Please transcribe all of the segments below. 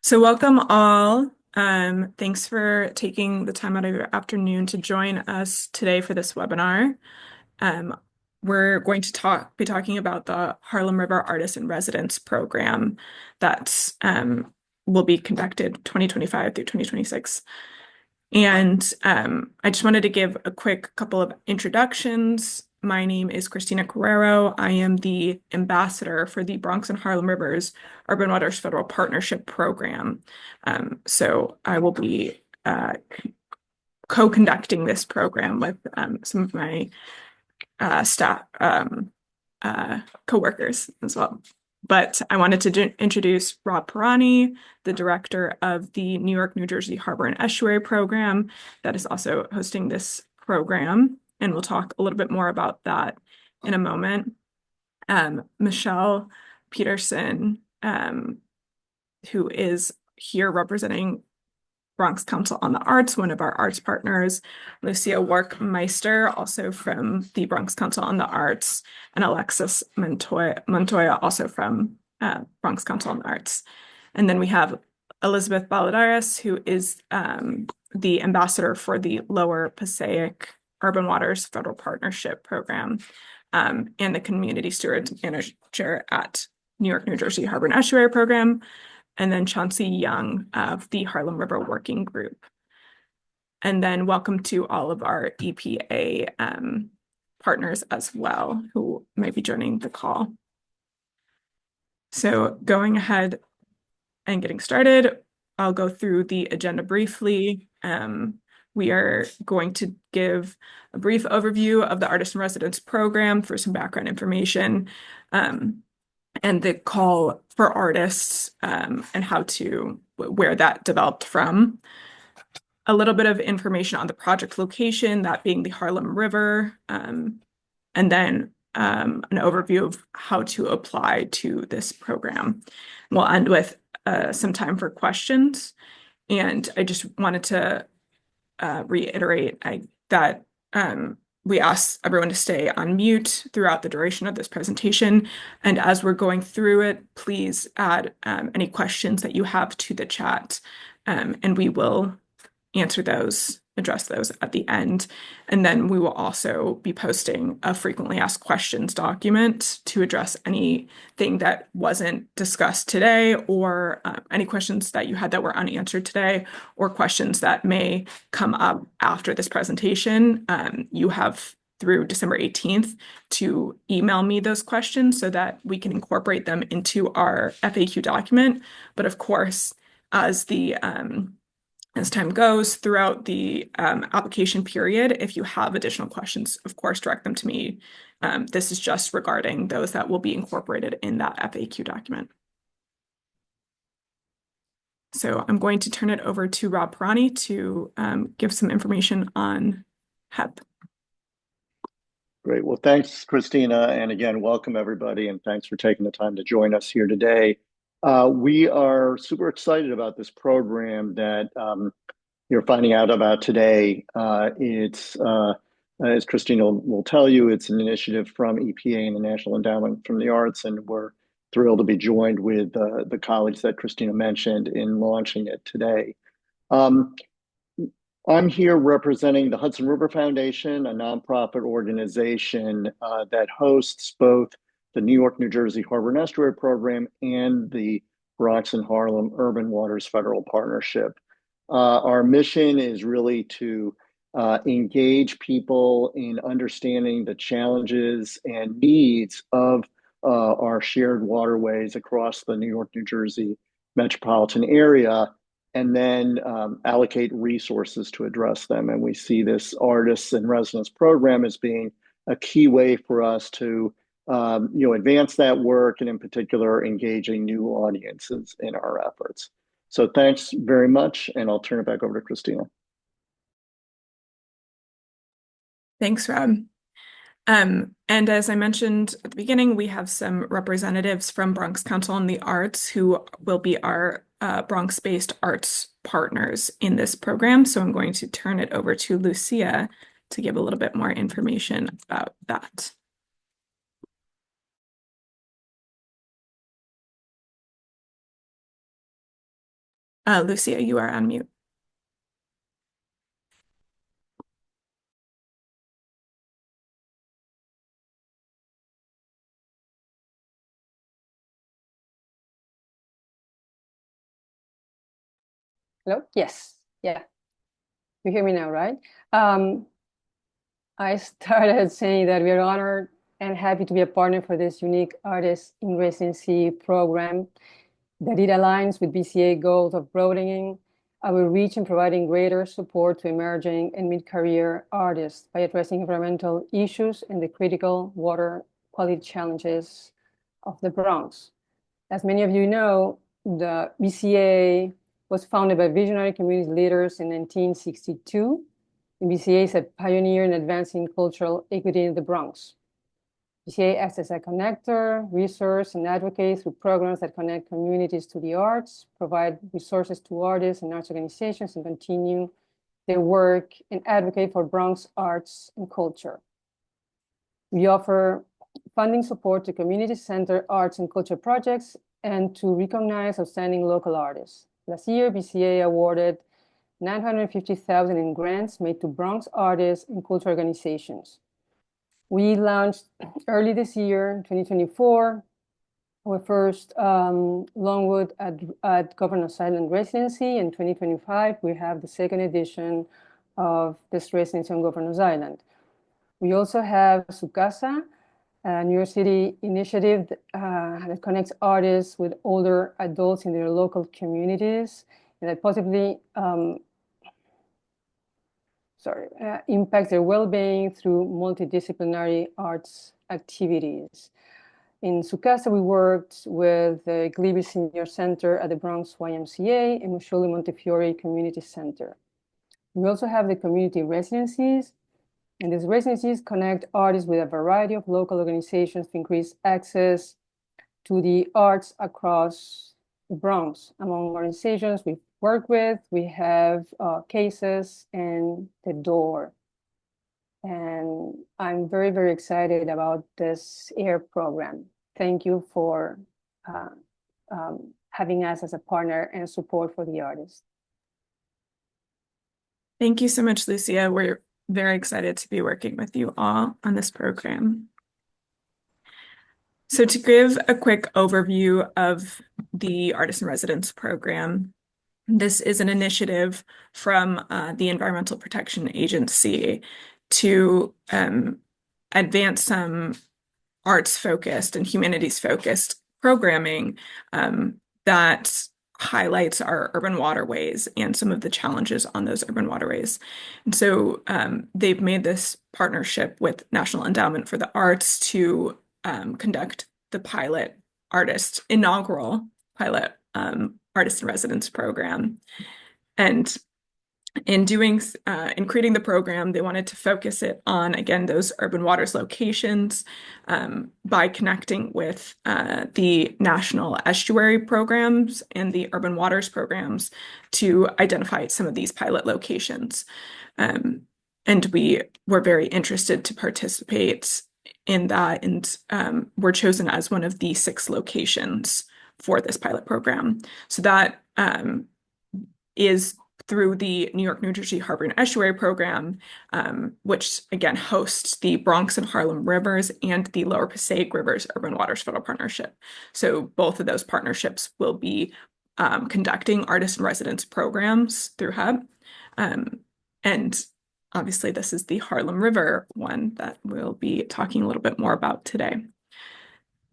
So welcome all. Thanks for taking the time out of your afternoon to join us today for this webinar. Um, we're going to be talking about the Harlem River Artist in Residence program that will be conducted 2025 through 2026. And I just wanted to give a quick couple of introductions. My name is Christina Carrero. I am the ambassador for the Bronx and Harlem Rivers Urban Waters Federal Partnership Program. So I will be co-conducting this program with some of my staff, co-workers as well. But I wanted to introduce Rob Pirani, the director of the New York, New Jersey Harbor and Estuary Program that is also hosting this program. And we'll talk a little bit more about that in a moment. Michelle Peterson, who is here representing Bronx Council on the Arts, one of our arts partners, Lucia Workmeister, also from the Bronx Council on the Arts, and Alexis Montoya, also from Bronx Council on the Arts. And then we have Elizabeth Baladares, who is the ambassador for the Lower Passaic Urban Waters Federal Partnership Program, and the Community Steward Manager at New York, New Jersey Harbor and Estuary Program, and then Chauncey Young of the Harlem River Working Group. And then welcome to all of our EPA partners as well who might be joining the call. So going ahead and getting started, I'll go through the agenda briefly. We are going to give a brief overview of the Artist in Residence program for some background information. And the call for artists and where that developed from. A little bit of information on the project location, that being the Harlem River, and then an overview of how to apply to this program. We'll end with some time for questions. And I just wanted to reiterate that we ask everyone to stay on mute throughout the duration of this presentation. And as we're going through it, please add any questions that you have to the chat, and we will address those at the end. And then we will also be posting a frequently asked questions document to address anything that wasn't discussed today, or any questions that you had that were unanswered today, or questions that may come up after this presentation. You have through December 18th to email me those questions so that we can incorporate them into our FAQ document. But of course, as time goes throughout the application period, if you have additional questions, of course, direct them to me. This is just regarding those that will be incorporated in that FAQ document. So I'm going to turn it over to Rob Pirani to give some information on HEP. Great. Well, thanks, Christina. And again, welcome everybody. And thanks for taking the time to join us here today. We are super excited about this program that you're finding out about today. As Christina will tell you, it's an initiative from EPA and the National Endowment for the Arts, and we're thrilled to be joined with the colleagues that Christina mentioned in launching it today. I'm here representing the Hudson River Foundation, a nonprofit organization that hosts both the New York, New Jersey Harbor and Estuary Program and the Bronx and Harlem Urban Waters Federal Partnership. Our mission is really to engage people in understanding the challenges and needs of our shared waterways across the New York, New Jersey metropolitan area, and then allocate resources to address them. And we see this Artists in Residence program as being a key way for us to advance that work, and in particular, engaging new audiences in our efforts. So thanks very much, and I'll turn it back over to Christina. Thanks, Rob. And as I mentioned at the beginning, we have some representatives from Bronx Council on the Arts who will be our Bronx-based arts partners in this program. So I'm going to turn it over to Lucia to give a little bit more information about that. Lucia, you are on mute. Hello? Yes. Yeah. You hear me now, right? Um, I started saying that we are honored and happy to be a partner for this unique artist in residency program, that it aligns with BCA goals of broadening our reach and providing greater support to emerging and mid-career artists by addressing environmental issues and the critical water quality challenges of the Bronx. As many of you know, the BCA was founded by visionary community leaders in 1962. The BCA is a pioneer in advancing cultural equity in the Bronx. BCA acts as a connector, resource, and advocate through programs that connect communities to the arts, provide resources to artists and arts organizations, and continue their work and advocate for Bronx arts and culture. We offer funding support to community-centered arts and culture projects and to recognize outstanding local artists. Last year, BCA awarded $950,000 in grants made to Bronx artists and culture organizations. We launched early this year, 2024, our first Longwood at Governor's Island residency. In 2025, we have the second edition of this residency on Governor's Island. We also have Su Casa, a New York City initiative that connects artists with older adults in their local communities and that positively impacts their well-being through multidisciplinary arts activities. In Su Casa, we worked with the Gliebe Senior Center at the Bronx YMCA and Muscoli Montefiore Community Center. We also have the community residencies, and these residencies connect artists with a variety of local organizations to increase access to the arts across the Bronx. Among organizations we work with, we have Cases and The Door. And I'm very, very excited about this AIR program. Thank you for having us as a partner and support for the artists. Thank you so much, Lucia. We're very excited to be working with you all on this program. So to give a quick overview of the Artist in Residence program, this is an initiative from the Environmental Protection Agency to advance some arts-focused and humanities-focused programming that highlights our urban waterways and some of the challenges on those urban waterways. And so they've made this partnership with National Endowment for the Arts to conduct the inaugural pilot artist in residence program. And in creating the program, they wanted to focus it on, again, those urban waters locations by connecting with the national estuary programs and the urban waters programs to identify some of these pilot locations. And we were very interested to participate in that, and were chosen as one of the 6 locations for this pilot program. So that is through the New York, New Jersey Harbor and Estuary Program, which again hosts the Bronx and Harlem Rivers and the Lower Passaic Rivers Urban Waters Federal Partnership. So both of those partnerships will be conducting artist in residence programs through HUB. And obviously this is the Harlem River one that we'll be talking a little bit more about today.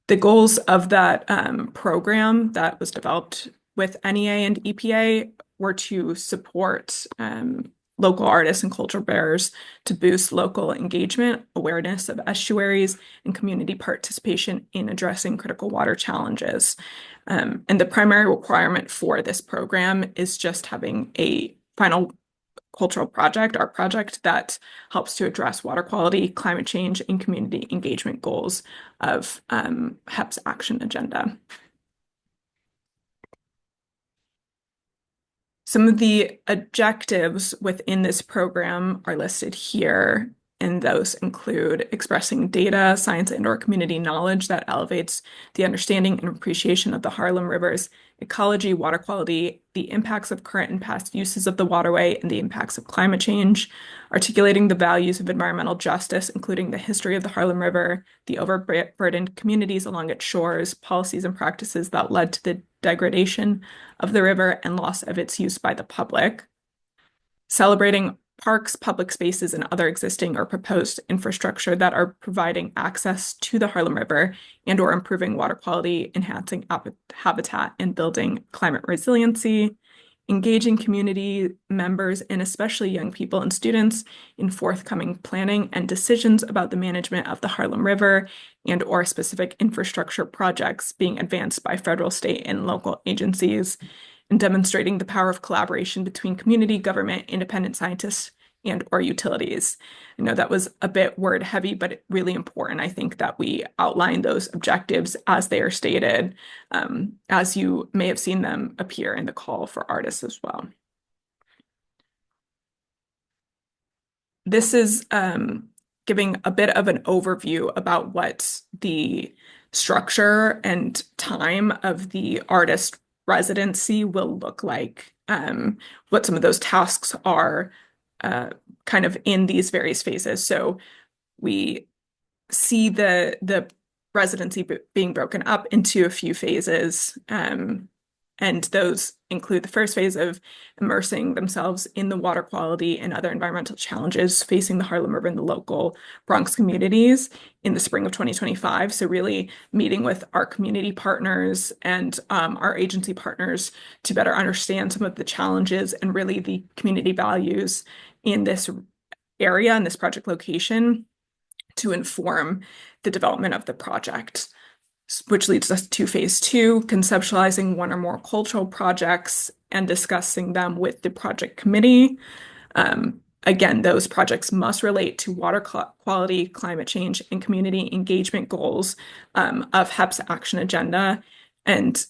The goals of that program that was developed with NEA and EPA were to support local artists and cultural bearers to boost local engagement, awareness of estuaries, and community participation in addressing critical water challenges. And the primary requirement for this program is just having a final cultural project, art project, that helps to address water quality, climate change, and community engagement goals of HEP's action agenda. Some of the objectives within this program are listed here. And those include expressing data, science, and/or community knowledge that elevates the understanding and appreciation of the Harlem River's ecology, water quality, the impacts of current and past uses of the waterway, and the impacts of climate change, articulating the values of environmental justice, including the history of the Harlem River, the overburdened communities along its shores, policies and practices that led to the degradation of the river and loss of its use by the public, celebrating parks, public spaces, and other existing or proposed infrastructure that are providing access to the Harlem River and/or improving water quality, enhancing habitat, and building climate resiliency, engaging community members and especially young people and students in forthcoming planning and decisions about the management of the Harlem River and/or specific infrastructure projects being advanced by federal, state, and local agencies, and demonstrating the power of collaboration between community, government, independent scientists, and/or utilities. I know that was a bit word heavy, but really important, I think, that we outline those objectives as they are stated, as you may have seen them appear in the call for artists as well. This is giving a bit of an overview about what the structure and time of the artist residency will look like, what some of those tasks are kind of in these various phases. So we see the residency being broken up into a few phases. And those include the first phase of immersing themselves in the water quality and other environmental challenges facing the Harlem River and the local Bronx communities in the spring of 2025. So really meeting with our community partners and our agency partners to better understand some of the challenges and really the community values in this area and this project location to inform the development of the project, which leads us to phase two, conceptualizing one or more cultural projects and discussing them with the project committee. Again, those projects must relate to water quality, climate change, and community engagement goals of HEP's action agenda. And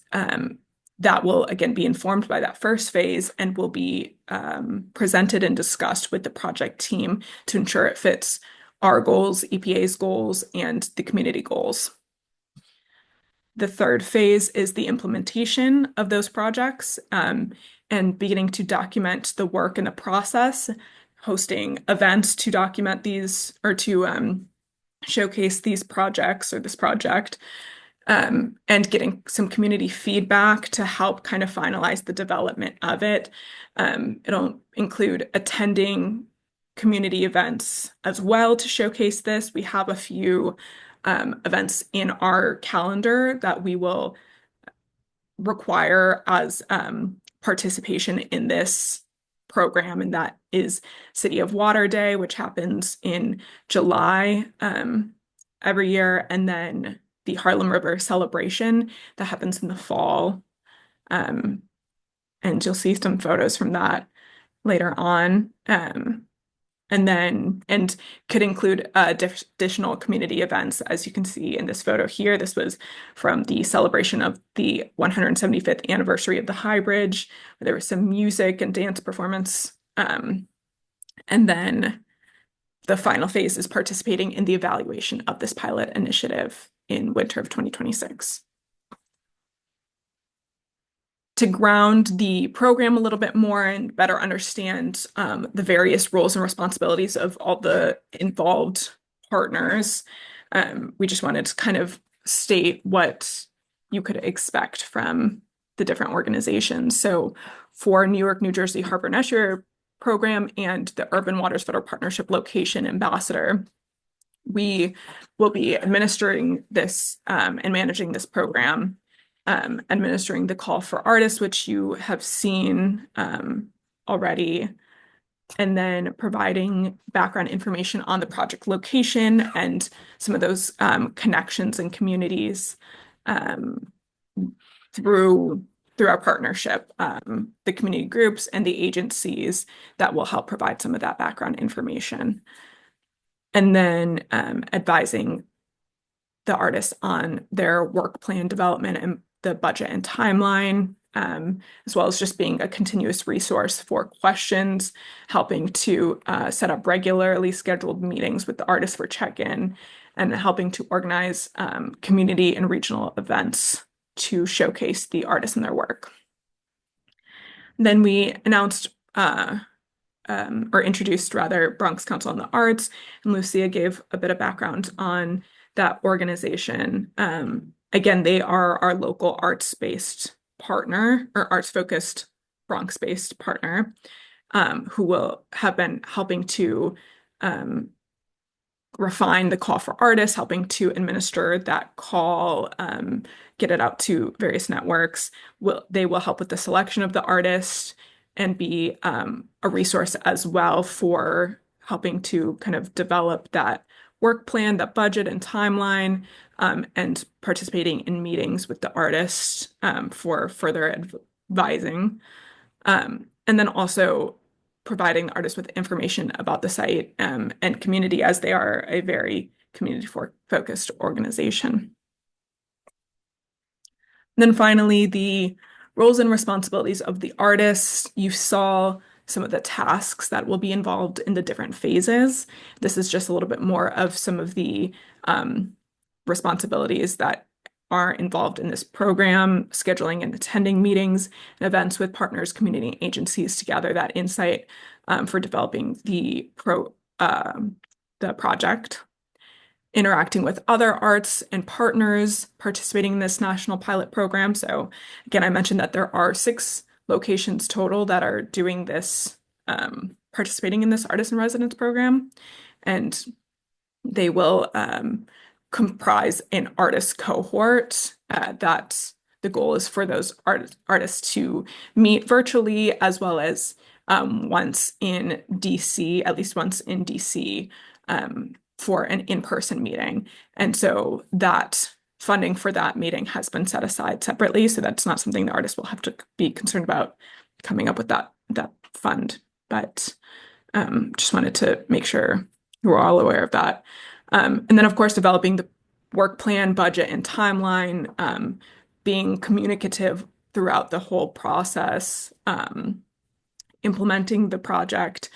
that will, again, be informed by that first phase and will be presented and discussed with the project team to ensure it fits our goals, EPA's goals, and the community goals. The third phase is the implementation of those projects and beginning to document the work and the process, hosting events to document these or to showcase these projects or this project, and getting some community feedback to help kind of finalize the development of it. It'll include attending community events as well to showcase this. We have a few events in our calendar that we will require as participation in this program, and that is City of Water Day, which happens in July every year, and then the Harlem River Celebration that happens in the fall. And you'll see some photos from that later on. And could include additional community events, as you can see in this photo here. This was from the celebration of the 175th anniversary of the High Bridge, where there was some music and dance performance. And then the final phase is participating in the evaluation of this pilot initiative in winter of 2026. To ground the program a little bit more and better understand the various roles and responsibilities of all the involved partners, we just wanted to kind of state what you could expect from the different organizations. So for New York, New Jersey Harbor and Estuary Program and the Urban Waters Federal Partnership Location Ambassador, we will be administering this and managing this program, administering the call for artists, which you have seen already, and then providing background information on the project location and some of those connections and communities through our partnership, the community groups and the agencies that will help provide some of that background information. And then advising the artists on their work plan development and the budget and timeline, as well as just being a continuous resource for questions, helping to set up regularly scheduled meetings with the artists for check-in, and helping to organize community and regional events to showcase the artists and their work. Then we announced or introduced rather Bronx Council on the Arts, and Lucia gave a bit of background on that organization. Again, they are our local arts-based partner or arts-focused Bronx-based partner, who will have been helping to refine the call for artists, helping to administer that call, get it out to various networks. They will help with the selection of the artist and be a resource as well for helping to kind of develop that work plan, that budget and timeline, and participating in meetings with the artist for further advising. And then also providing the artists with information about the site and community, as they are a very community-focused organization. And then finally, the roles and responsibilities of the artists. You saw some of the tasks that will be involved in the different phases. This is just a little bit more of some of the responsibilities that are involved in this program, scheduling and attending meetings and events with partners, community agencies to gather that insight for developing the project, interacting with other arts and partners participating in this national pilot program. So again, I mentioned that there are 6 locations total that are doing this, participating in this artist in residence program, and they will comprise an artist cohort. That the goal is for those artists to meet virtually as well as once in DC, at least once in DC, for an in-person meeting. And so that funding for that meeting has been set aside separately. So that's not something the artist will have to be concerned about coming up with that fund. But just wanted to make sure you were all aware of that. And then, of course, developing the work plan, budget, and timeline, being communicative throughout the whole process, implementing the project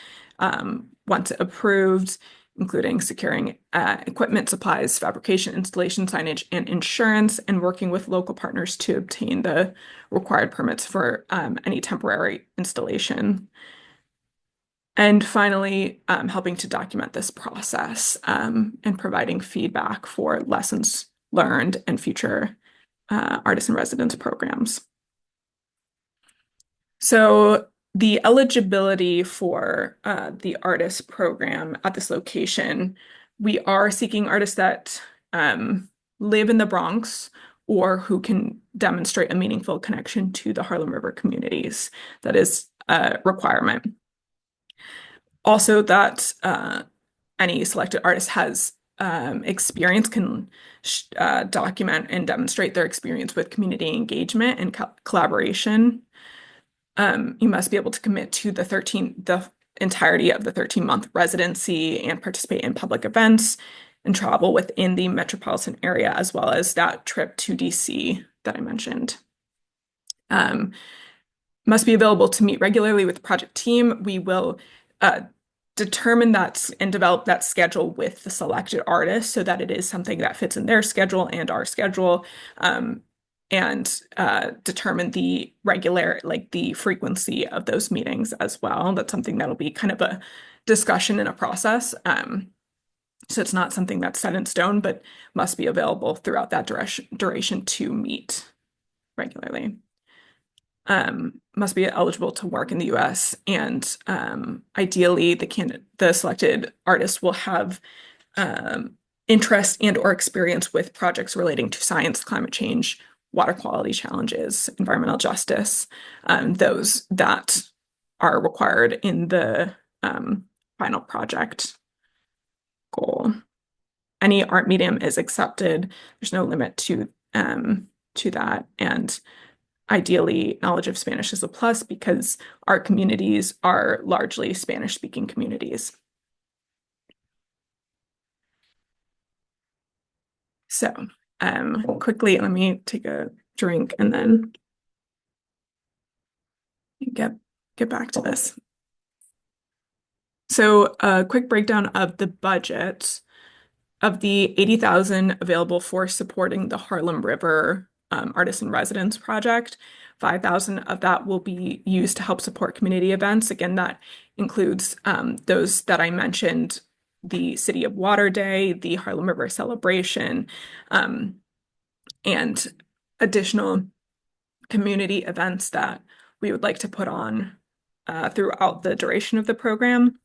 once approved, including securing equipment, supplies, fabrication, installation, signage, and insurance, and working with local partners to obtain the required permits for any temporary installation. And finally, helping to document this process and providing feedback for lessons learned and future artist in residence programs. So the eligibility for the artist program at this location, we are seeking artists that live in the Bronx or who can demonstrate a meaningful connection to the Harlem River communities. That is a requirement. Also, that any selected artist has experience, can document and demonstrate their experience with community engagement and collaboration. You must be able to commit to the entirety of the 13-month residency and participate in public events and travel within the metropolitan area, as well as that trip to DC that I mentioned. Must be available to meet regularly with the project team. We will determine that and develop that schedule with the selected artist so that it is something that fits in their schedule and our schedule, and determine the the frequency of those meetings as well. That's something that'll be kind of a discussion and a process. So it's not something that's set in stone, but must be available throughout that duration to meet regularly. Must be eligible to work in the US, and ideally the selected artist will have interest and or experience with projects relating to science, climate change, water quality challenges, environmental justice, those that are required in the final project goal. Any art medium is accepted. There's no limit to that, and ideally, knowledge of Spanish is a plus because our communities are largely Spanish-speaking communities. So, quickly, let me take a drink and then get back to this. So a quick breakdown of the budget. Of the 80,000 available for supporting the Harlem River Artist in Residence project, 5,000 of that will be used to help support community events. Again, that includes those that I mentioned, the City of Water Day, the Harlem River Celebration, um, and additional community events that we would like to put on throughout the duration of the program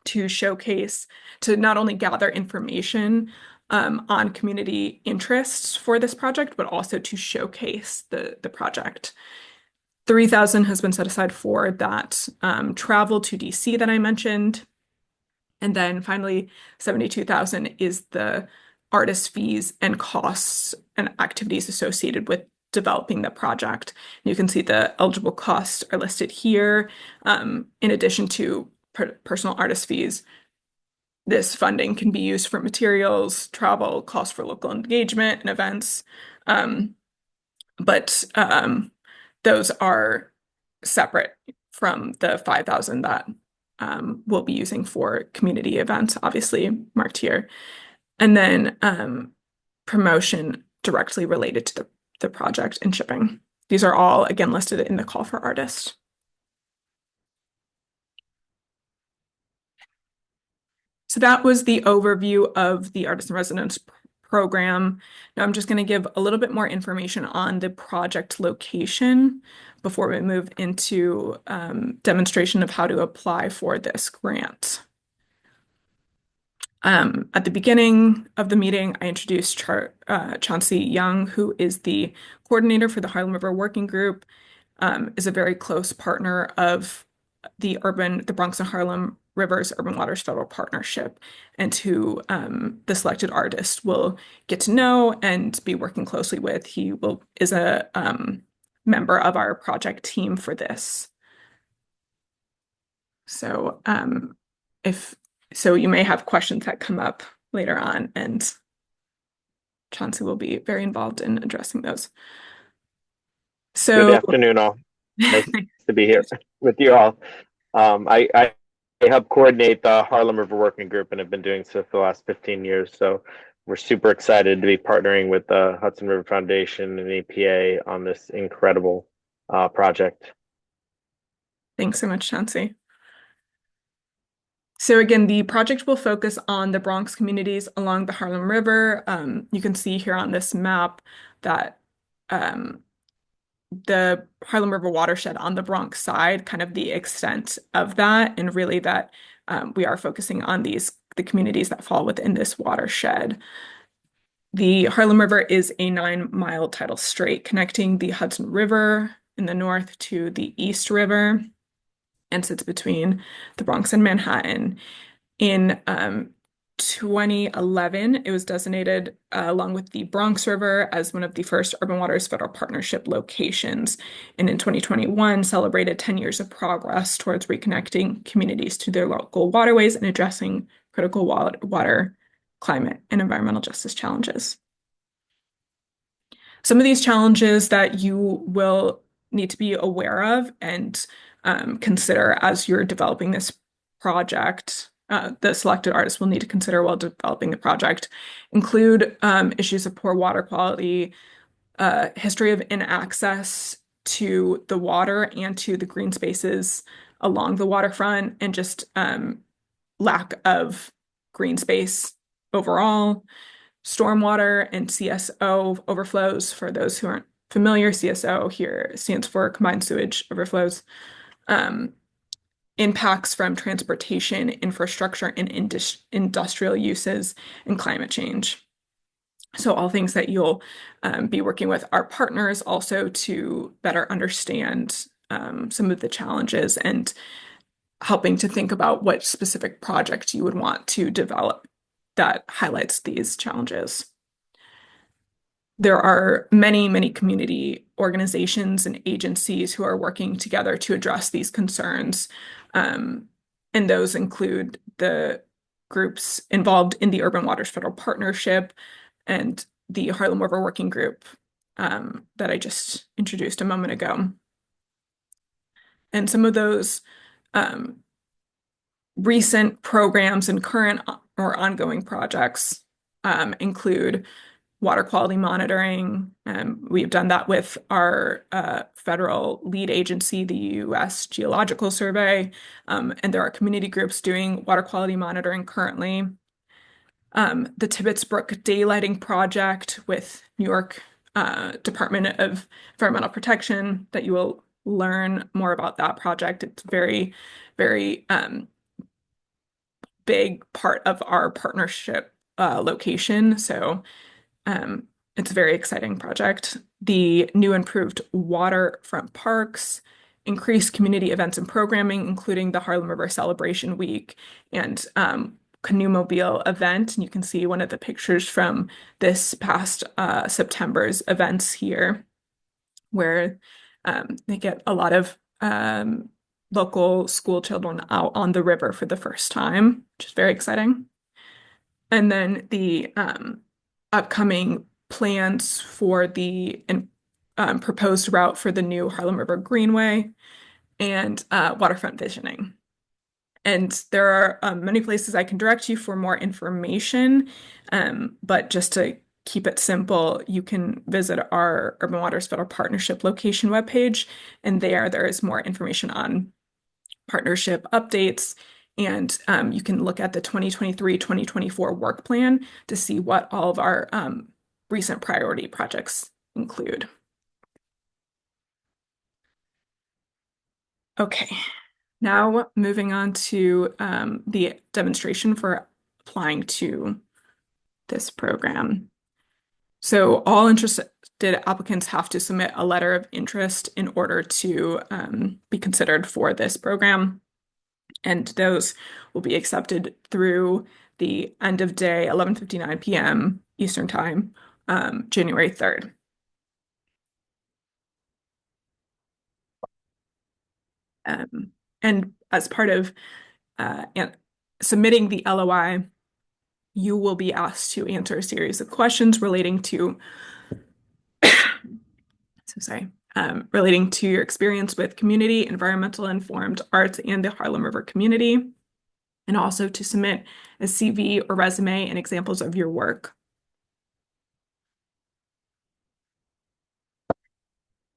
to showcase, to not only gather information on community interests for this project, but also to showcase the project. 3,000 has been set aside for that travel to DC that I mentioned. And then finally, 72,000 is the artist fees and costs and activities associated with developing the project. You can see the eligible costs are listed here. In addition to personal artist fees, this funding can be used for materials, travel, costs for local engagement and events. Um, but those are separate from the 5,000 that we'll be using for community events, obviously marked here. And then promotion directly related to the project and shipping. These are all, again, listed in the call for artists. So that was the overview of the Artist in Residence program. Now I'm just going to give a little bit more information on the project location before we move into demonstration of how to apply for this grant. At the beginning of the meeting, I introduced Chauncey Young, who is the coordinator for the Harlem River Working Group, is a very close partner of the Bronx and Harlem Rivers Urban Waters Federal Partnership, and who the selected artist will get to know and be working closely with. He is a member of our project team for this. So you may have questions that come up later on, and Chauncey will be very involved in addressing those. Good So afternoon, all. Nice to be here with you all. I help coordinate the Harlem River Working Group and have been doing so for the last 15 years. So we're super excited to be partnering with the Hudson River Foundation and EPA on this incredible project. Thanks so much, Chauncey. So again, the project will focus on the Bronx communities along the Harlem River. You can see here on this map that the Harlem River watershed on the Bronx side, kind of the extent of that, and really that we are focusing on the communities that fall within this watershed. The Harlem River is a 9-mile tidal strait connecting the Hudson River in the north to the East River and sits between the Bronx and Manhattan. In 2011, it was designated along with the Bronx River as one of the first Urban Waters Federal Partnership locations. And in 2021, celebrated 10 years of progress towards reconnecting communities to their local waterways and addressing critical water, climate, and environmental justice challenges. Some of these challenges that you will need to be aware of and consider as you're developing this project, the selected artists will need to consider while developing the project, include issues of poor water quality, history of inaccess to the water and to the green spaces along the waterfront, and just lack of green space overall, stormwater and CSO overflows. For those who aren't familiar, CSO here stands for combined sewage overflows. Impacts from transportation, infrastructure, and industrial uses, and climate change. So all things that you'll be working with our partners also to better understand some of the challenges and helping to think about what specific project you would want to develop that highlights these challenges. There are many, many community organizations and agencies who are working together to address these concerns. And those include the groups involved in the Urban Waters Federal Partnership and the Harlem River Working Group that I just introduced a moment ago. And some of those recent programs and current or ongoing projects include water quality monitoring. We've done that with our federal lead agency, the U.S. Geological Survey, and there are community groups doing water quality monitoring currently. The Tibbetts Brook Daylighting Project with New York Department of Environmental Protection, that you will learn more about that project. It's very, very big part of our partnership location. So it's a very exciting project. The new improved waterfront parks, increased community events and programming, including the Harlem River Celebration Week and canoe-mobile event. And you can see one of the pictures from this past September's events here, where they get a lot of local school children out on the river for the first time, which is very exciting. And then the upcoming plans for the proposed route for the new Harlem River Greenway and waterfront visioning. And there are many places I can direct you for more information, but just to keep it simple, you can visit our Urban Waters Federal Partnership location webpage, and there is more information on partnership updates, and you can look at the 2023-2024 work plan to see what all of our recent priority projects include. Okay, now moving on to the demonstration for applying to this program. So all interested applicants have to submit a letter of interest in order to be considered for this program. And those will be accepted through the end of day, 11:59 p.m. Eastern Time, January 3rd. And as part of submitting the LOI, you will be asked to answer a series of questions relating to, relating to your experience with community, environmental informed arts, and the Harlem River community, and also to submit a CV or resume and examples of your work.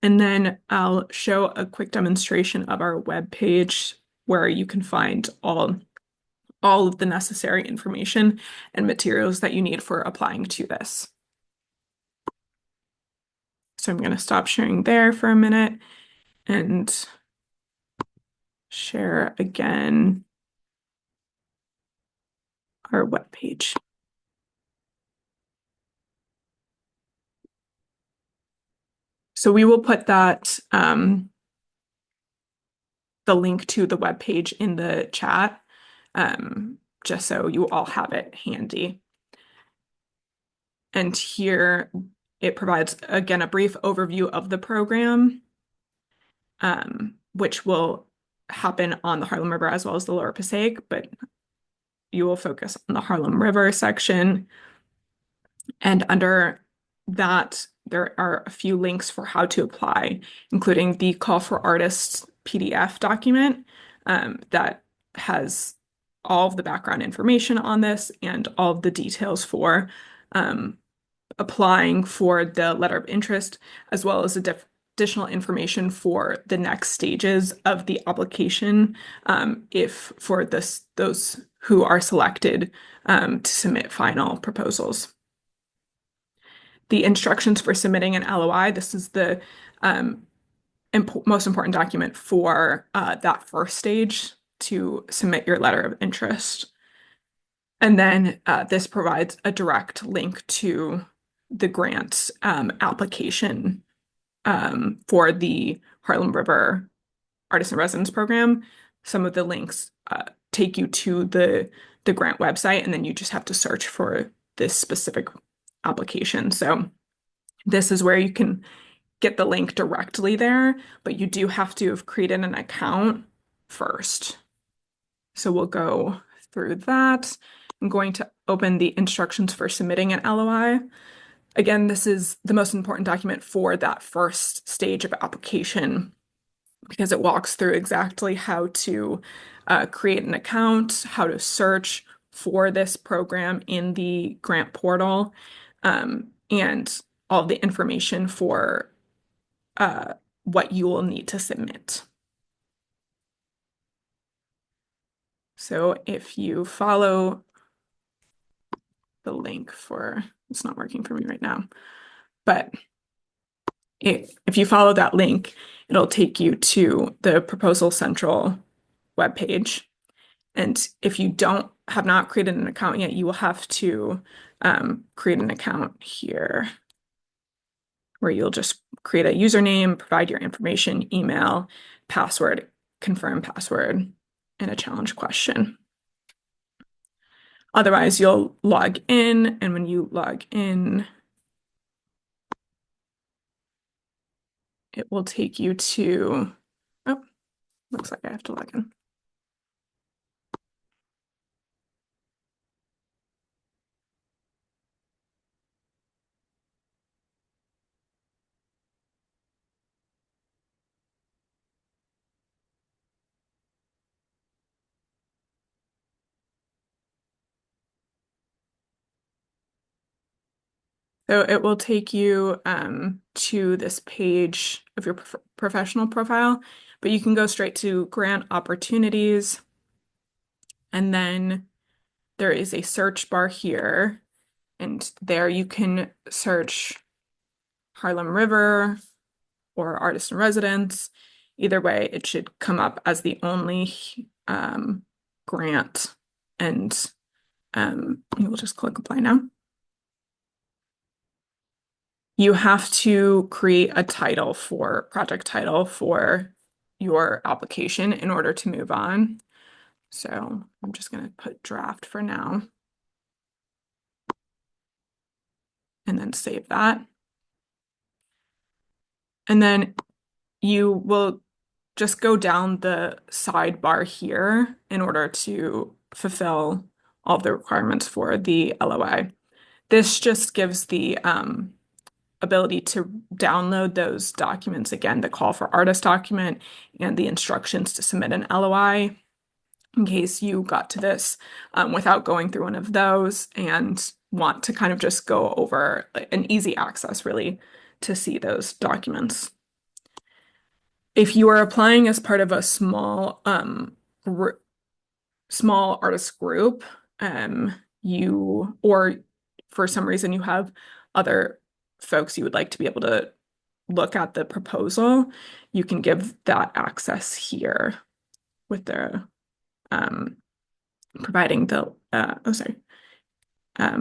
And then I'll show a quick demonstration of our webpage where you can find all of the necessary information and materials that you need for applying to this. So I'm going to stop sharing there for a minute and share again our webpage. So we will put that the link to the webpage in the chat, just so you all have it handy. And here it provides, again, a brief overview of the program, which will happen on the Harlem River as well as the Lower Passaic, but you will focus on the Harlem River section. And under that, there are a few links for how to apply, including the Call for Artists PDF document that has all of the background information on this and all of the details for applying for the letter of interest, as well as additional information for the next stages of the application, if for those who are selected to submit final proposals. The instructions for submitting an LOI, this is the most important document for that first stage to submit your letter of interest. And then this provides a direct link to the grant application for the Harlem River Artist in Residence program. Some of the links take you to the grant website, and then you just have to search for this specific application. So this is where you can get the link directly there, but you do have to have created an account first. So we'll go through that. I'm going to open the instructions for submitting an LOI. Again, this is the most important document for that first stage of application because it walks through exactly how to create an account, how to search for this program in the grant portal, and all the information for what you will need to submit. So if you follow the link for, it's not working for me right now, but if you follow that link, it'll take you to the Proposal Central webpage. And if you have not created an account yet, you will have to create an account here where you'll just create a username, provide your information, email, password, confirm password, and a challenge question. Otherwise, you'll log in, and when you log in, it will take you to, oh, looks like I have to log in. So it will take you to this page of your professional profile, but you can go straight to grant opportunities. And then there is a search bar here, and there you can search Harlem River or artist in residence. Either way, it should come up as the only grant, and you will just click apply now. You have to create a project title for your application in order to move on. So I'm just going to put draft for now and then save that. And then you will just go down the sidebar here in order to fulfill all of the requirements for the LOI. This just gives the ability to download those documents, again, the call for artist document and the instructions to submit an LOI, in case you got to this without going through one of those and want to kind of just go over an easy access, really, to see those documents. If you are applying as part of a small artist group, or for some reason you have other folks you would like to be able to look at the proposal, you can give that access here with the providing the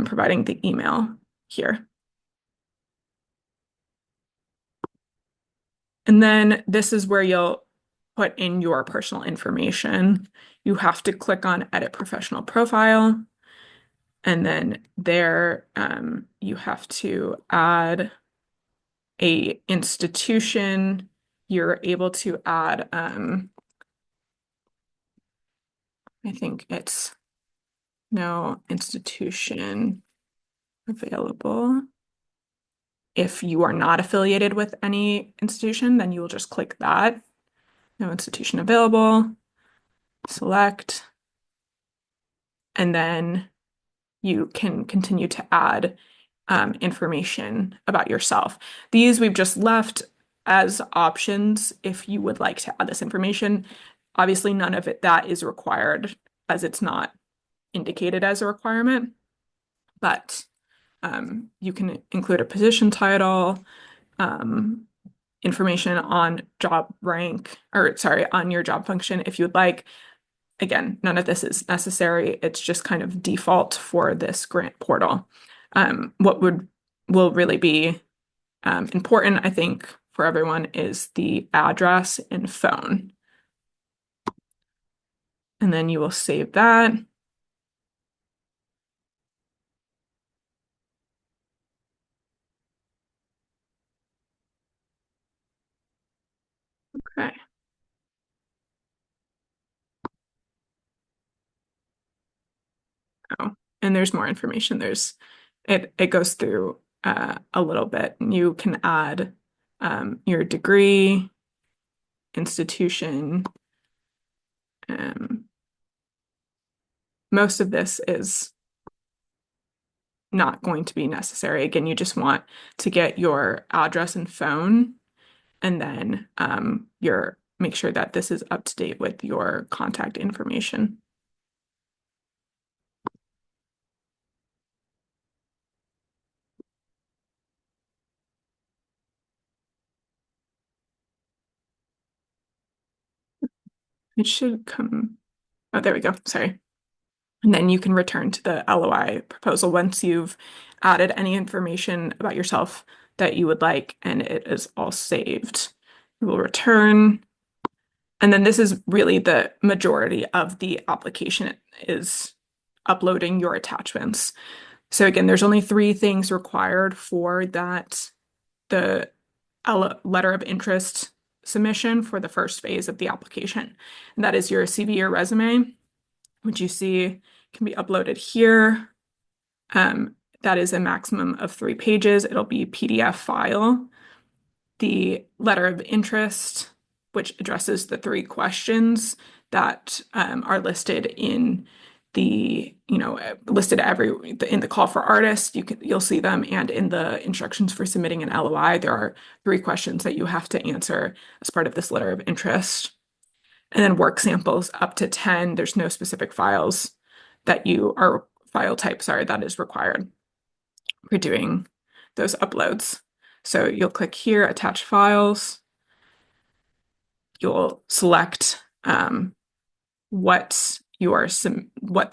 providing the email here. And then this is where you'll put in your personal information. You have to click on Edit Professional Profile. And then there you have to add a institution. You're able to add, I think it's no institution available. If you are not affiliated with any institution, then you will just click that. No institution available, select, and then you can continue to add information about yourself. These we've just left as options if you would like to add this information. Obviously, none of that is required as it's not indicated as a requirement, but you can include a position title, information on job rank, or sorry, on your job function if you would like. Again, none of this is necessary. It's just kind of default for this grant portal. What will really be important, I think, for everyone is the address and phone. And then you will save that. Okay. Oh, and there's more information. It goes through a little bit. You can add your degree institution. Most of this is not going to be necessary. Again, you just want to get your address and phone, and then make sure that this is up to date with your contact information. It should come. Oh, there we go. Sorry. And then you can return to the LOI proposal once you've added any information about yourself that you would like, and it is all saved. You will return. And then this is really the majority of the application is uploading your attachments. So again, there's only 3 things required for that, the letter of interest submission for the first phase of the application. And that is your CV or resume, which you see can be uploaded here. That is a maximum of 3 pages. It'll be PDF file. The letter of interest, which addresses the 3 questions that are listed in the, listed in the call for artists. You'll see them, and in the instructions for submitting an LOI, there are 3 questions that you have to answer as part of this letter of interest. And then work samples up to 10. There's no specific file type, sorry, that is required for doing those uploads. So you'll click here, attach files. You'll select what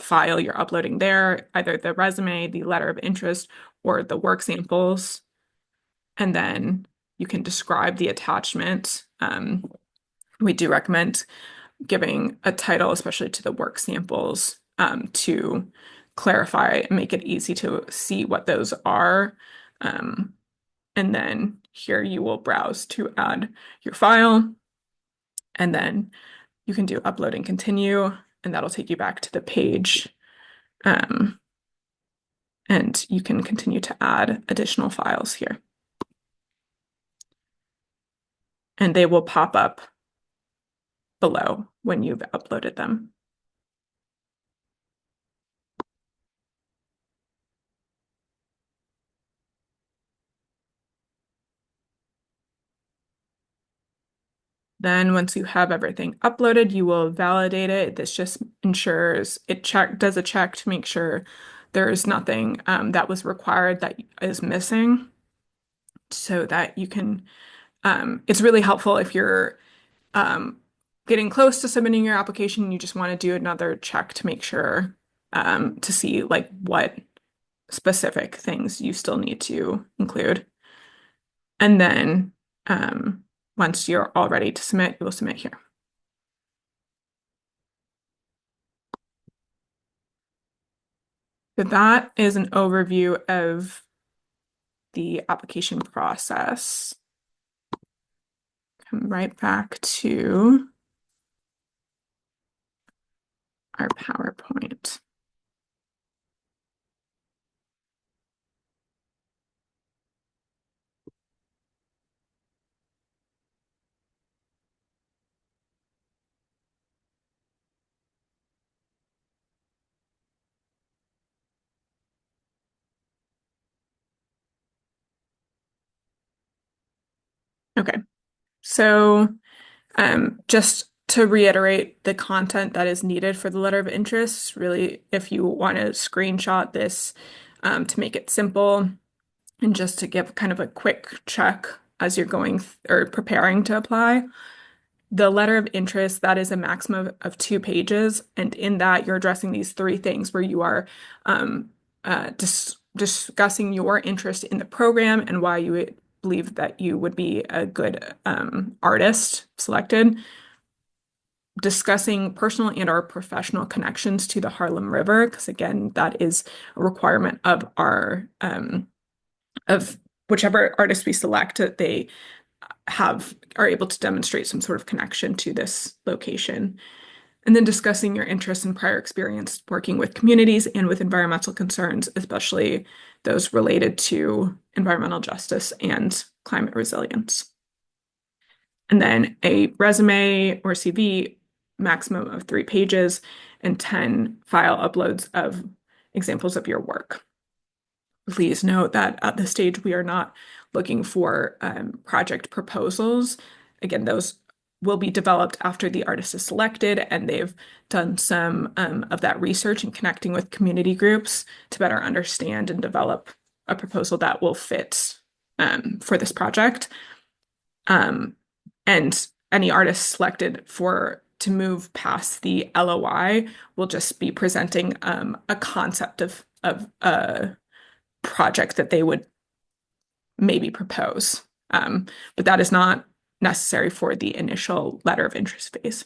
file you're uploading there, either the resume, the letter of interest, or the work samples. And then you can describe the attachment. We do recommend giving a title, especially to the work samples, to clarify and make it easy to see what those are. And then here you will browse to add your file, and then you can do upload and continue, and that'll take you back to the page. And you can continue to add additional files here. And they will pop up below when you've uploaded them. Then once you have everything uploaded, you will validate it. This just ensures does a check to make sure there is nothing that was required that is missing, so that you can, it's really helpful if you're getting close to submitting your application, you just want to do another check to make sure to see like what specific things you still need to include. And then once you're all ready to submit, you will submit here. So that is an overview of the application process. Come right back to our PowerPoint. Okay, so just to reiterate the content that is needed for the letter of interest, really, if you want to screenshot this to make it simple, and just to give kind of a quick check as you're going or preparing to apply, the letter of interest, that is a maximum of 2 pages. And in that, you're addressing these 3 things where you are discussing your interest in the program and why you would believe that you would be a good artist selected, discussing personal and or professional connections to the Harlem River, because again, that is a requirement of our of whichever artist we select, they are able to demonstrate some sort of connection to this location. And then discussing your interests and prior experience working with communities and with environmental concerns, especially those related to environmental justice and climate resilience. and then a resume or CV maximum of 3 pages, and 10 file uploads of examples of your work. Please note that at this stage, we are not looking for project proposals. Again, those will be developed after the artist is selected and they've done some of that research and connecting with community groups to better understand and develop a proposal that will fit for this project. And any artist selected to move past the LOI will just be presenting a concept of a project that they would maybe propose. But that is not necessary for the initial letter of interest phase.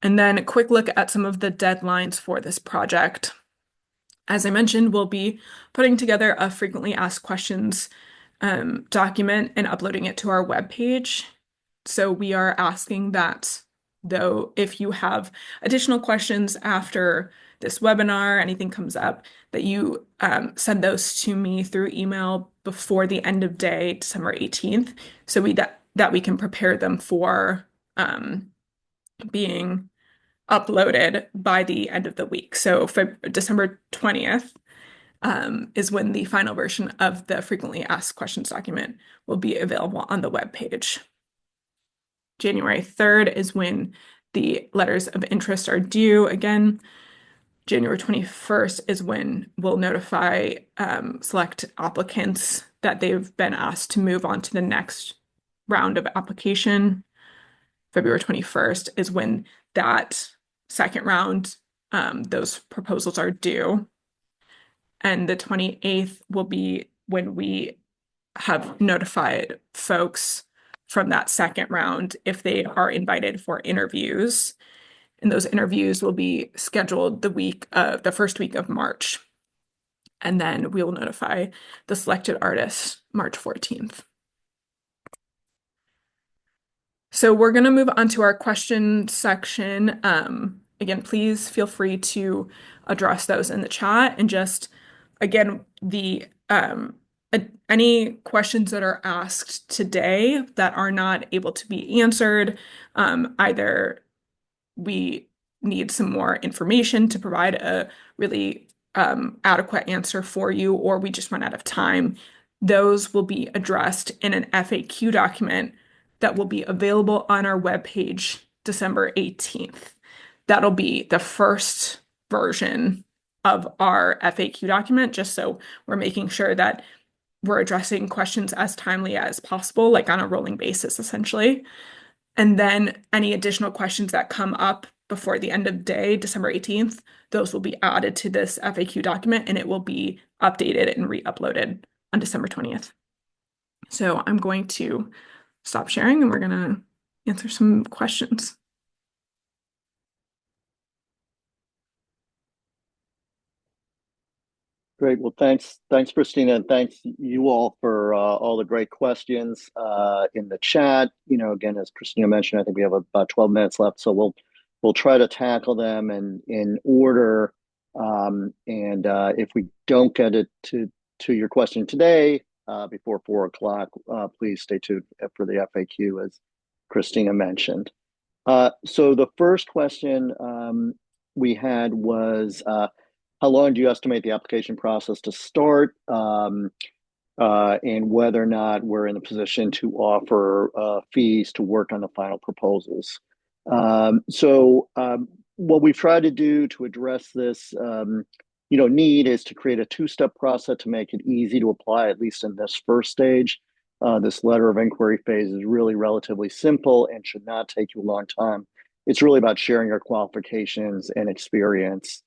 And then a quick look at some of the deadlines for this project. As I mentioned, we'll be putting together a frequently asked questions document and uploading it to our webpage. So we are asking that, though, if you have additional questions after this webinar, anything comes up, that you send those to me through email before the end of day, December 18th, so that we can prepare them for being uploaded by the end of the week. So December 20th is when the final version of the frequently asked questions document will be available on the web page. January 3rd is when the letters of interest are due. Again, January 21st is when we'll notify select applicants that they've been asked to move on to the next round of application. February 21st is when that second round, those proposals are due. And the 28th will be when we have notified folks from that second round if they are invited for interviews. And those interviews will be scheduled the first week of March. And then we will notify the selected artist March 14th. So we're going to move on to our question section. Again, please feel free to address those in the chat, and just again, any questions that are asked today that are not able to be answered, either we need some more information to provide a really adequate answer for you, or we just run out of time, those will be addressed in an FAQ document that will be available on our webpage December 18th. That'll be the first version of our FAQ document, just so we're making sure that we're addressing questions as timely as possible, like on a rolling basis, essentially. And then any additional questions that come up before the end of day, December 18th, those will be added to this FAQ document and it will be updated and re-uploaded on December 20th. So I'm going to stop sharing and we're going to answer some questions. Great. Well, thanks, Christina, and thanks you all for all the great questions in the chat. Again, as Christina mentioned, I think we have about 12 minutes left, so we'll try to tackle them in order. And if we don't get it to your question today before 4 o'clock, please stay tuned for the FAQ, as Christina mentioned. So the first question we had was, how long do you estimate the application process to start, and whether or not we're in a position to offer fees to work on the final proposals? What we've tried to do to address this need is to create a two-step process to make it easy to apply, at least in this first stage. This letter of inquiry phase is really relatively simple and should not take you a long time. It's really about sharing your qualifications and experience.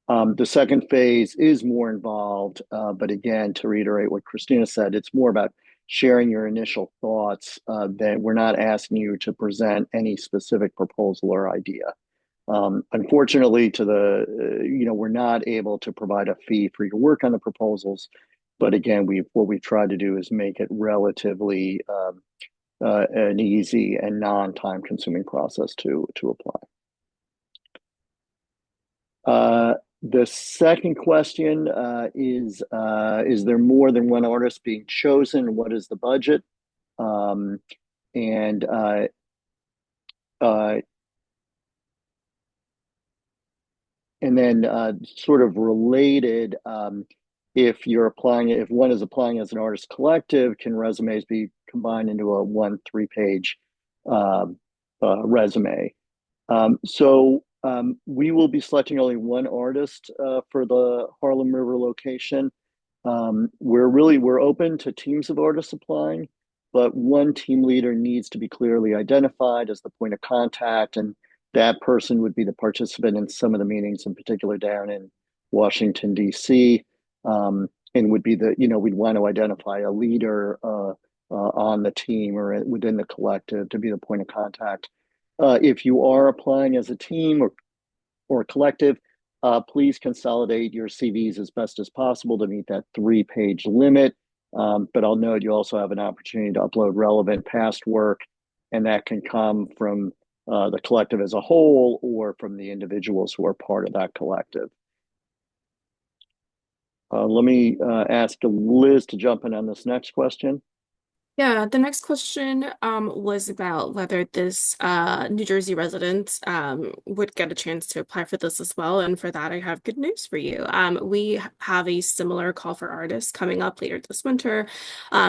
The second phase is more involved, but again, to reiterate what Christina said, it's more about sharing your initial thoughts, that we're not asking you to present any specific proposal or idea. Unfortunately, we're not able to provide a fee for your work on the proposals, but again, what we've tried to do is make it relatively an easy and non-time consuming process to apply. The second question is there more than one artist being chosen? What is the budget? Um, and uh, and then sort of related, if one is applying as an artist collective, can resumes be combined into a 1 3-page um, resume? We will be selecting only one artist for the Harlem River location. We're open to teams of artists applying, but one team leader needs to be clearly identified as the point of contact, and that person would be the participant in some of the meetings, in particular down in Washington, D.C. And would be we'd want to identify a leader on the team or within the collective to be the point of contact. If you are applying as a team or a collective, please consolidate your CVs as best as possible to meet that 3-page limit. But I'll note you also have an opportunity to upload relevant past work, and that can come from the collective as a whole or from the individuals who are part of that collective. Let me ask Liz to jump in on this next question. Yeah, the next question was about whether this New Jersey resident would get a chance to apply for this as well. And for that, I have good news for you. We have a similar call for artists coming up later this winter,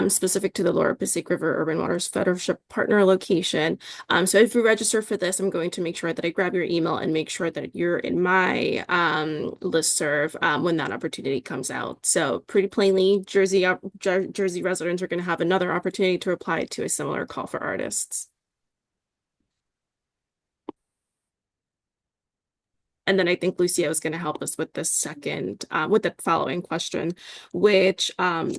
specific to the Lower Passaic River Urban Waters Fellowship partner location. So if you register for this, I'm going to make sure that I grab your email and make sure that you're in my listserv when that opportunity comes out. So pretty plainly, Jersey residents are going to have another opportunity to apply to a similar call for artists. And then I think Lucia is going to help us with the following question, which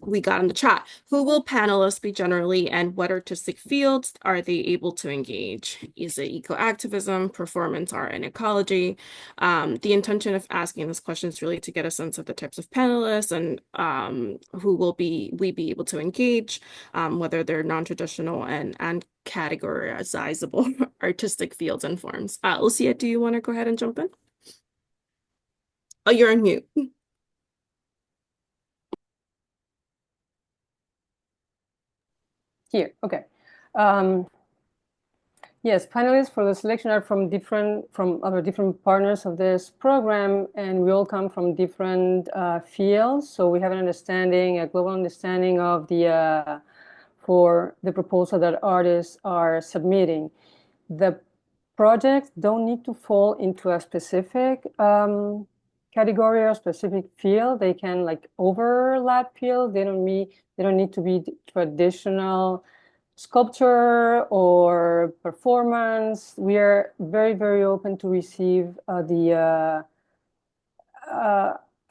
we got in the chat. Who will panelists be generally, and what artistic fields are they able to engage? Is it eco-activism, performance art, and ecology? The intention of asking this question is really to get a sense of the types of panelists and who we be able to engage, whether they're non-traditional and categorizable artistic fields and forms. Lucia, do you want to go ahead and jump in? Oh, you're on mute. Here, okay. Yes, panelists for the selection are from other different partners of this program, and we all come from different fields. So we have a global understanding of for the proposal that artists are submitting. The projects don't need to fall into a specific category or specific field. They can overlap field. They don't need to be traditional sculpture or performance. We are very, very open to receive a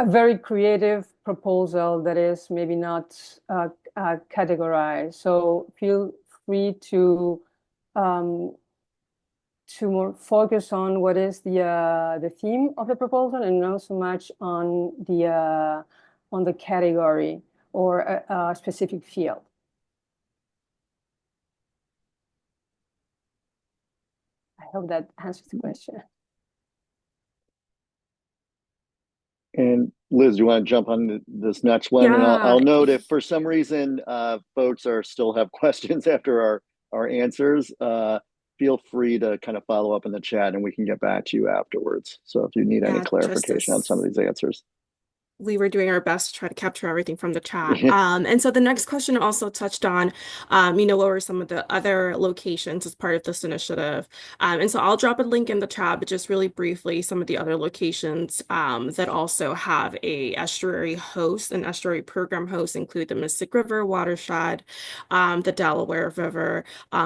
very creative proposal that is maybe not categorized. So feel free to more focus on what is the theme of the proposal, and not so much on the category or a specific field. I hope that answers the question. And Liz, you want to jump on this next one? Yeah. And I'll note if for some reason folks still have questions after our answers, feel free to kind of follow up in the chat and we can get back to you afterwards. So if you need any clarification on some of these answers. We were doing our best to try to capture everything from the chat. And so the next question also touched on, what were some of the other locations as part of this initiative? And so I'll drop a link in the chat, but just really briefly, some of the other locations that also have an estuary program host include the Mystic River watershed, the Delaware River,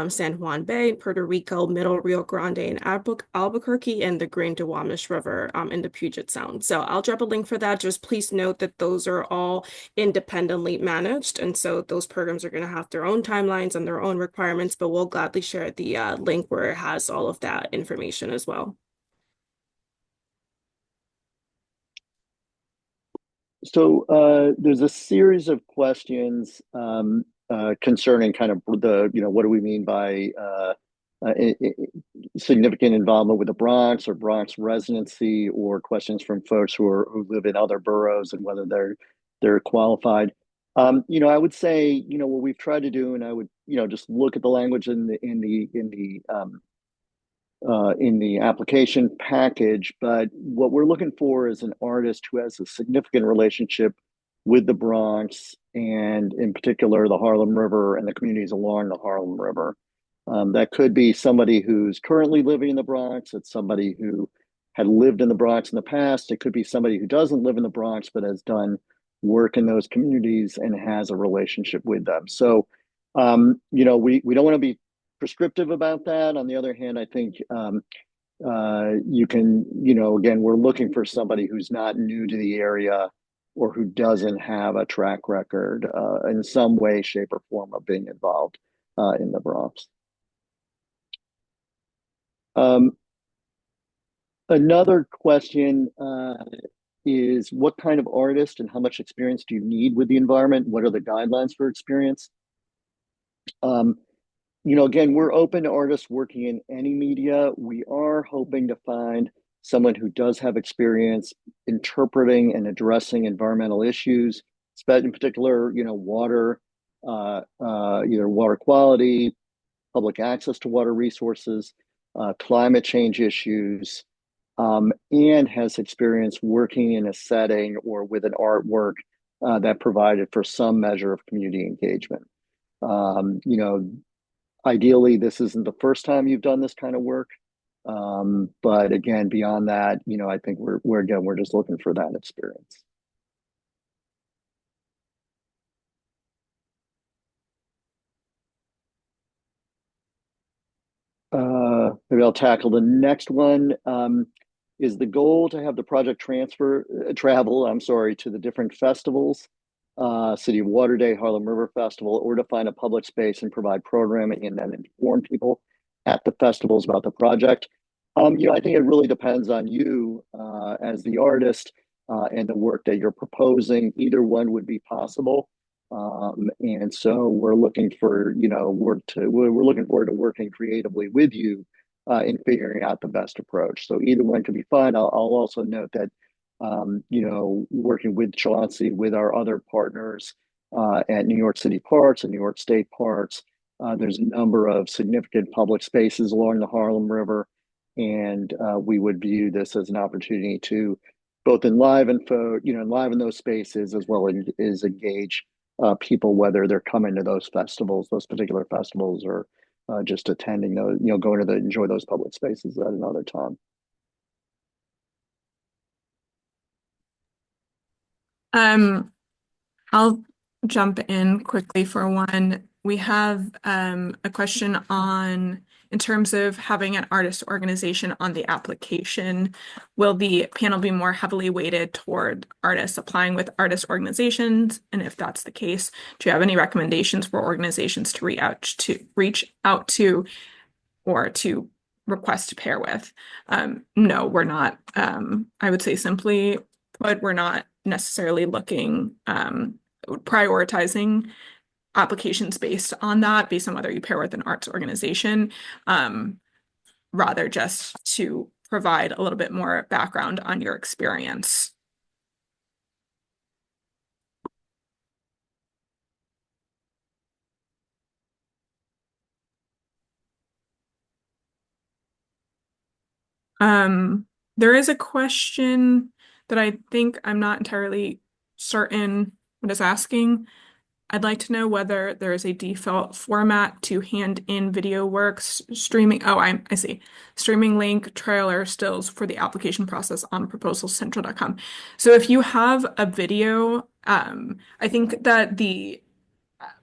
San Juan Bay, Puerto Rico, Middle Rio Grande, and Albuquerque, and the Grand Duwamish River in the Puget Sound. So I'll drop a link for that. Just please note that those are all independently managed. And so those programs are going to have their own timelines and their own requirements, but we'll gladly share the link where it has all of that information as well. So there's a series of questions concerning kind of what do we mean by significant involvement with the Bronx or Bronx residency, or questions from folks who live in other boroughs and whether they're qualified. I would say, what we've tried to do, and I would, just look at the language in the application package. But what we're looking for is an artist who has a significant relationship with the Bronx and, in particular, the Harlem River and the communities along the Harlem River. That could be somebody who's currently living in the Bronx. It's somebody who had lived in the Bronx in the past. It could be somebody who doesn't live in the Bronx but has done work in those communities and has a relationship with them. So, we don't want to be prescriptive about that. On the other hand, I think you can, again, we're looking for somebody who's not new to the area or who doesn't have a track record in some way, shape, or form of being involved in the Bronx. Um, Another question is what kind of artist and how much experience do you need with the environment? What are the guidelines for experience? Again, we're open to artists working in any media. We are hoping to find someone who does have experience interpreting and addressing environmental issues, in particular, water, either water quality, public access to water resources, climate change issues, and has experience working in a setting or with an artwork that provided for some measure of community engagement. Um, you know, Ideally, this isn't the first time you've done this kind of work. But again, beyond that, I think we're just looking for that experience. Maybe I'll tackle the next one. Is the goal to have the project travel, I'm sorry, to the different festivals, City of Water Day, Harlem River Festival, or to find a public space and provide programming and then inform people at the festivals about the project? I think it really depends on you as the artist and the work that you're proposing. Either one would be possible. And so we're looking for, we're looking forward to working creatively with you in figuring out the best approach. So either one could be fine. I'll also note that, working with Chauncey, with our other partners at New York City Parks and New York State Parks, there's a number of significant public spaces along the Harlem River. And we would view this as an opportunity to both enliven those spaces as well as engage people, whether they're coming to those particular festivals, or just attending those, going to enjoy those public spaces at another time. I'll jump in quickly for one. We have a question on, in terms of having an artist organization on the application, will the panel be more heavily weighted toward artists applying with artist organizations? And if that's the case, do you have any recommendations for organizations to reach out to or to request to pair with? No, we're not. I would say simply put, we're not necessarily looking prioritizing applications based on whether you pair with an arts organization, rather just to provide a little bit more background on your experience. There is a question that I think I'm not entirely certain what is asking. I'd like to know whether there is a default format to hand in video works, streaming. Oh, I see. Streaming link, trailer, stills for the application process on proposalcentral.com. So if you have a video, I think that the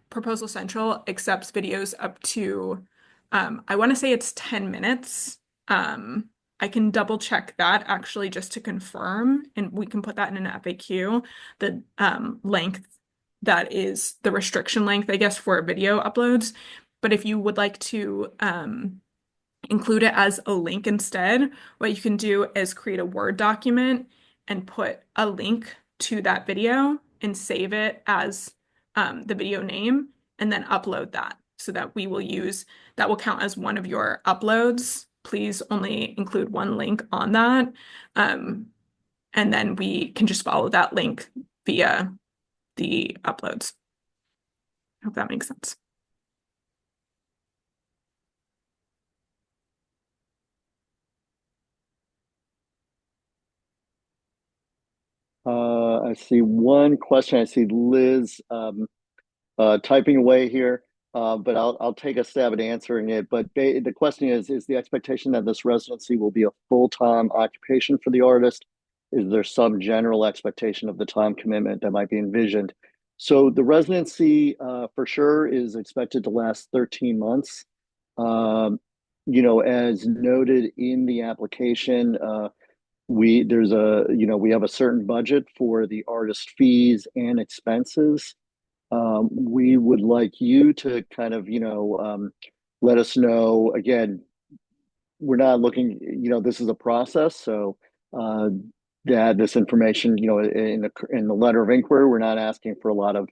Proposal Central accepts videos up to, I want to say it's 10 minutes. I can double check that actually just to confirm, and we can put that in an FAQ, the length that is the restriction length, I guess, for video uploads. But if you would like to include it as a link instead, what you can do is create a Word document and put a link to that video and save it as the video name, and then upload that so that that will count as one of your uploads. Please only include one link on that. And then we can just follow that link via the uploads. Hope that makes sense. I see one question. I see Liz typing away here, but I'll take a stab at answering it. But the question is the expectation that this residency will be a full-time occupation for the artist? Is there some general expectation of the time commitment that might be envisioned? So the residency for sure is expected to last 13 months. As noted in the application, we have a certain budget for the artist fees and expenses. We would like you to kind of, let us know. Again, we're not looking, this is a process. So that this information, in the letter of inquiry, we're not asking for a lot of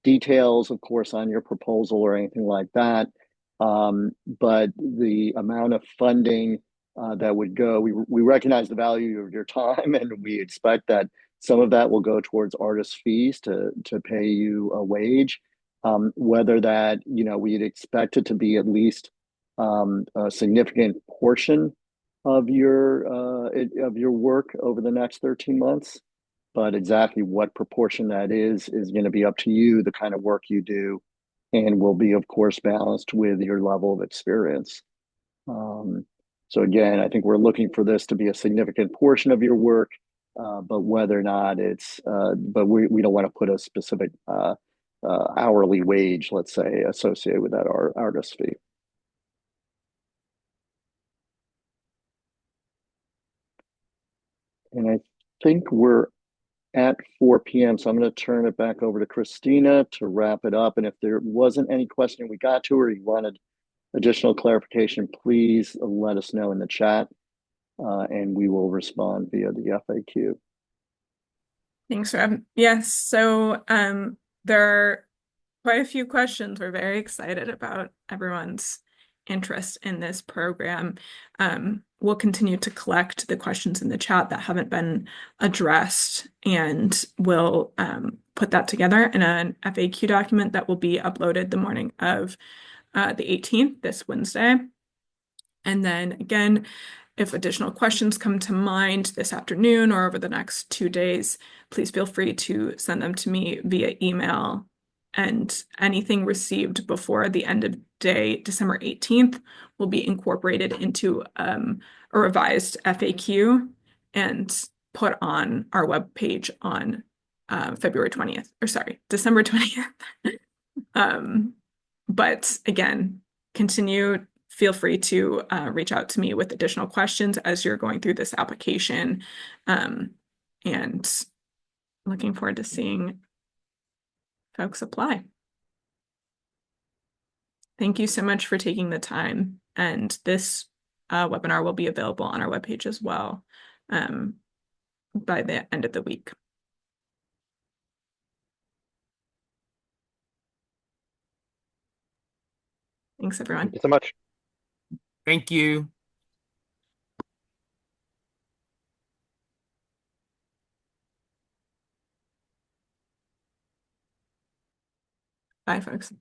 details, of course, on your proposal or anything like that. But the amount of funding that would go, we recognize the value of your time, and we expect that some of that will go towards artist fees to pay you a wage. Whether that, we'd expect it to be at least a significant portion of your work over the next 13 months. But exactly what proportion that is going to be up to you, the kind of work you do, and will be, of course, balanced with your level of experience. So again, I think we're looking for this to be a significant portion of your work, but whether or not but we don't want to put a specific hourly wage, let's say, associated with that artist fee. And I think we're at 4 p.m. So I'm going to turn it back over to Christina to wrap it up. And if there wasn't any question we got to, or you wanted additional clarification, please let us know in the chat, and we will respond via the FAQ. Thanks, Rob. Yes, so there are quite a few questions. We're very excited about everyone's interest in this program. We'll continue to collect the questions in the chat that haven't been addressed, and we'll put that together in an FAQ document that will be uploaded the morning of the 18th, this Wednesday. And then again, if additional questions come to mind this afternoon or over the next 2 days, please feel free to send them to me via email. And anything received before the end of day, December 18th, will be incorporated into a revised FAQ and put on our webpage on February 20th, or sorry, December 20th. But again, feel free to reach out to me with additional questions as you're going through this application. And looking forward to seeing folks apply. Thank you so much for taking the time. And this webinar will be available on our webpage as well by the end of the week. Thanks, everyone. Thank you so much. Thank you. Bye, folks.